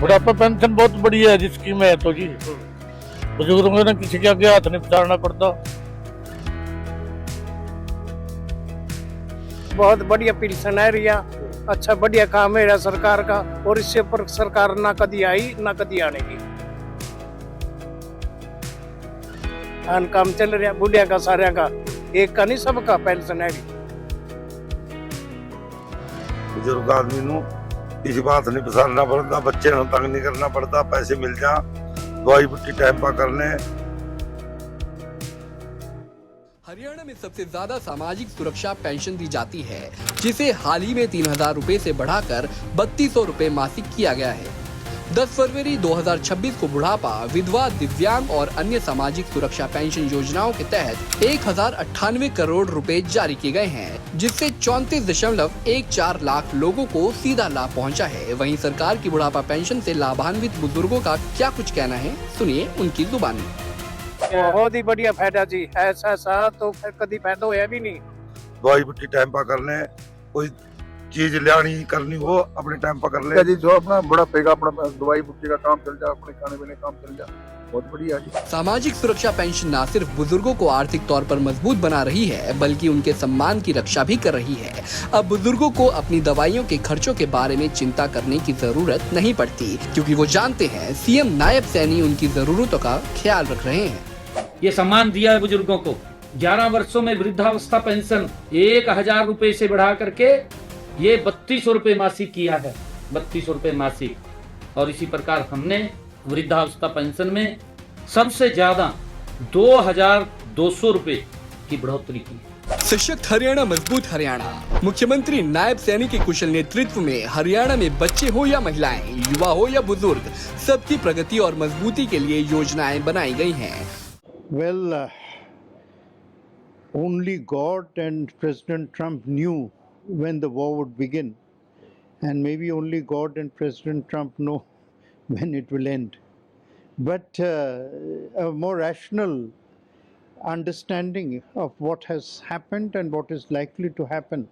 बुढ़ापा पेंशन बहुत बढ़िया है जी, स्कीम है तो जी बुजुर्गों को ना किसी के आगे हाथ नहीं पसारना पड़ता। बहुत बढ़िया पेंशन है रिया, अच्छा बढ़िया काम है रिया सरकार का, और इससे ऊपर सरकार ना कभी आई ना कभी आने की। काम चल रहा बुढ़िया का सारे का, एक का नहीं सबका पेंशन है। बुजुर्ग आदमी नू किसी बात नहीं पसारना पड़ता, बच्चे नू तंग नहीं करना पड़ता, पैसे मिल जा, दवाई बुट्टी टाइम पर करने। हरियाणा में सबसे ज्यादा सामाजिक सुरक्षा पेंशन दी जाती है, जिसे हाल ही में 3,000 रुपए से बढ़ाकर 3,200 रुपए मासिक किया गया है। 10 फरवरी 2026 को बुढ़ापा, विधवा, दिव्यांग और अन्य सामाजिक सुरक्षा पेंशन योजनाओं के तहत 1,098 करोड़ रुपए जारी किए गए हैं, जिससे 34.14 लाख लोगों को सीधा लाभ पहुंचा है। वहीं सरकार की बुढ़ापा पेंशन से लाभान्वित बुजुर्गों का क्या कुछ कहना है, सुनिए उनकी जुबानी। बहुत ही बढ़िया फायदा जी, ऐसा तो फिर कभी फायदा होया भी नहीं। दवाई बुट्टी टाइम पर करने, कोई चीज लियानी करनी हो अपने टाइम पर कर ले जी, जो अपना बुढ़ापे का अपना दवाई बुट्टी का काम चल जाए, अपने खाने पीने का काम चल जाए, बहुत बढ़िया जी। सामाजिक सुरक्षा पेंशन न सिर्फ बुजुर्गों को आर्थिक तौर पर मजबूत बना रही है, बल्कि उनके सम्मान की रक्षा भी कर रही है। अब बुजुर्गों को अपनी दवाइयों के खर्चों के बारे में चिंता करने की जरूरत नहीं पड़ती, क्योंकि वो जानते हैं सीएम नायब सैनी उनकी जरूरतों का ख्याल रख रहे हैं। ये सम्मान दिया है बुजुर्गों को। 11 वर्षों में वृद्धावस्था पेंशन 1,000 रुपए से बढ़ा करके ये 3,200 रुपए मासिक किया है, 3,200 रुपए मासिक। और इसी प्रकार हमने वृद्धावस्था पेंशन में सबसे ज्यादा 2,200 रुपए की बढ़ोतरी की। सशक्त हरियाणा, मजबूत हरियाणा। मुख्यमंत्री नायब सैनी के कुशल नेतृत्व में हरियाणा में बच्चे हो या महिलाएं, युवा हो या बुजुर्ग, सबकी प्रगति और मजबूती के लिए योजनाएं बनाई गई हैं। Well, only God and President Trump knew when the war would begin, and maybe only God and President Trump know when it will end. But a more rational understanding of what has happened and what is likely to happen,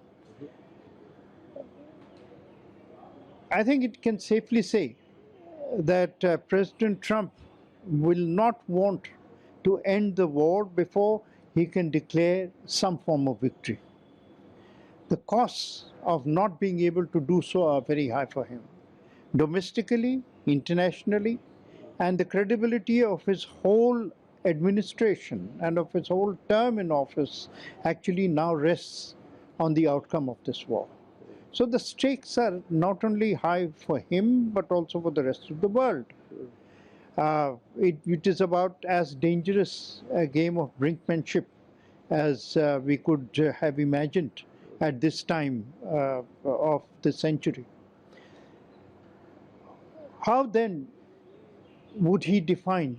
I think it can safely say that President Trump will not want to end the war before he can declare some form of victory. The costs of not being able to do so are very high for him, domestically, internationally, and the credibility of his whole administration and of his whole term in office actually now rests on the outcome of this war. So the stakes are not only high for him, but also for the rest of the world. It is about as dangerous a game of brinkmanship as we could have imagined at this time of the century. How then would he define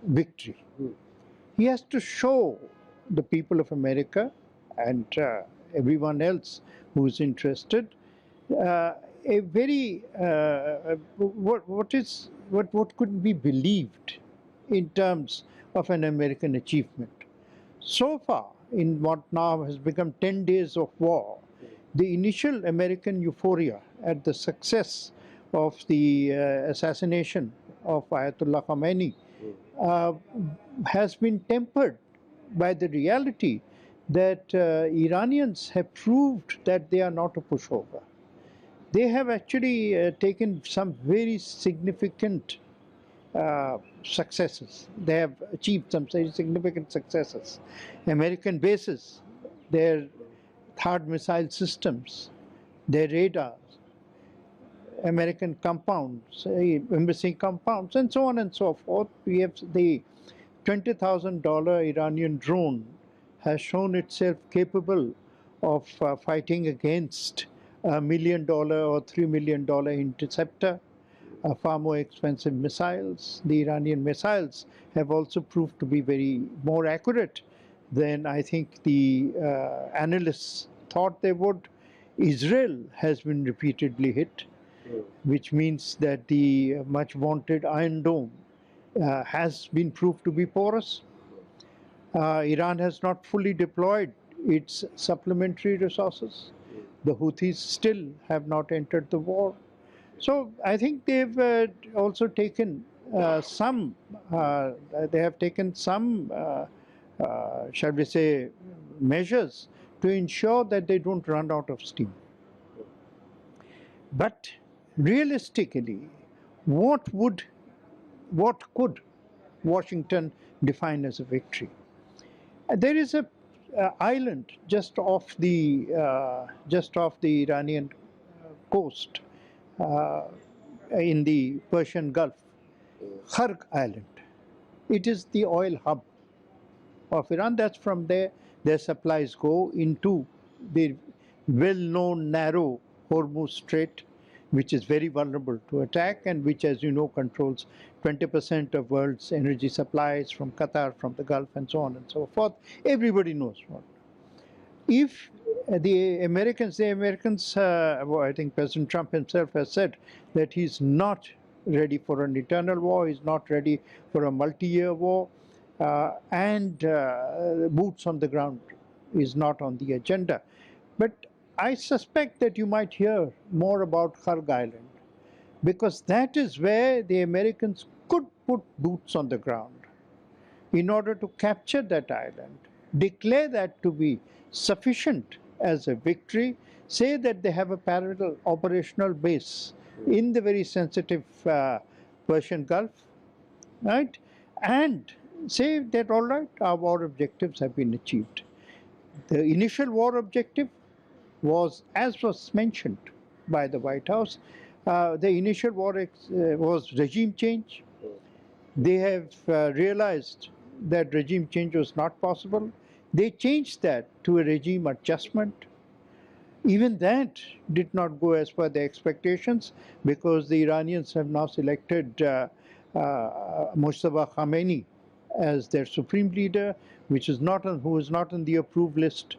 victory? He has to show the people of America and everyone else who is interested a very what could be believed in terms of an American achievement. So far, in what now has become 10 days of war, the initial American euphoria at the success of the assassination of Ayatollah Khamenei has been tempered by the reality that Iranians have proved that they are not a pushover. They have actually taken some very significant successes. They have achieved some very significant successes. American bases, their THAAD missile systems, their radars, American compounds, embassy compounds, and so on and so forth. We have the $20,000 Iranian drone has shown itself capable of fighting against $1 million or $3 million interceptor, far more expensive missiles. The Iranian missiles have also proved to be more accurate than I think the analysts thought they would. Israel has been repeatedly hit, which means that the much vaunted Iron Dome has been proved to be porous. Iran has not fully deployed its supplementary resources. The Houthis still have not entered the war. So I think they've also taken some. They have taken some, shall we say, measures to ensure that they don't run out of steam. But realistically, what could Washington define as a victory? There is a island just off the Iranian coast in the Persian Gulf, Kharg Island. It is the oil hub of Iran. That's from there their supplies go into the well-known narrow Hormuz Strait, which is very vulnerable to attack and which, as you know, controls 20% of world's energy supplies from Qatar, from the Gulf, and so on and so forth. Everybody knows what. If the Americans, well, I think President Trump himself has said that he's not ready for an eternal war, he's not ready for a multi-year war, and boots on the ground is not on the agenda. But I suspect that you might hear more about Kharg Island, because that is where the Americans could put boots on the ground in order to capture that island, declare that to be sufficient as a victory, say that they have a parallel operational base in the very sensitive Persian Gulf, right? And say that, all right, our war objectives have been achieved. The initial war objective was, as was mentioned by the White House, the initial war was regime change. They have realized that regime change was not possible. They changed that to a regime adjustment. Even that did not go as per their expectations, because the Iranians have now selected Mujtaba Khamenei as their supreme leader, who is not on the approved list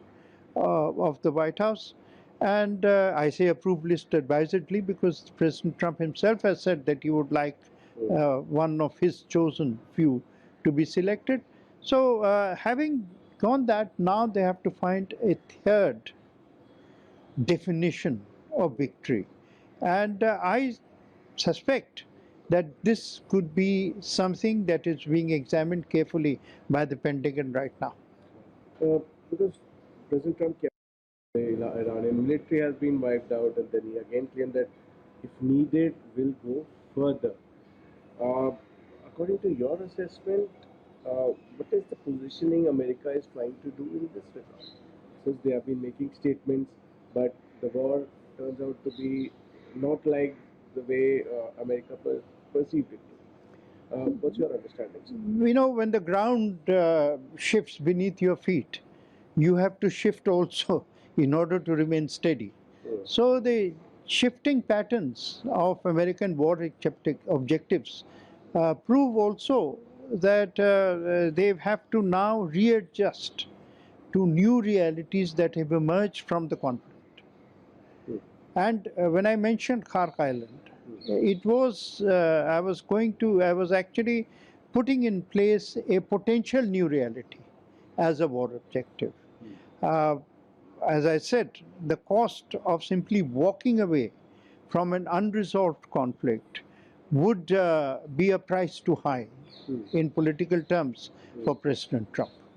of the White House. And I say approved list advisedly, because President Trump himself has said that he would like one of his chosen few to be selected. So having gone that, now they have to find a third definition of victory. And I suspect that this could be something that is being examined carefully by the Pentagon right now. Because President Trump kept the Iranian military has been wiped out, and then he again claimed that if needed, will go further. According to your assessment, what is the positioning America is trying to do in this regard? Since they have been making statements, but the war turns out to be not like the way America perceived it. What's your understanding, sir? You know, when the ground shifts beneath your feet, you have to shift also in order to remain steady. So the shifting patterns of American war objectives prove also that they have to now readjust to new realities that have emerged from the conflict. And when I mentioned Khark Island, it was, I was actually putting in place a potential new reality as a war objective. As I said, the cost of simply walking away from an unresolved conflict would be a price too high in political terms for President Trump.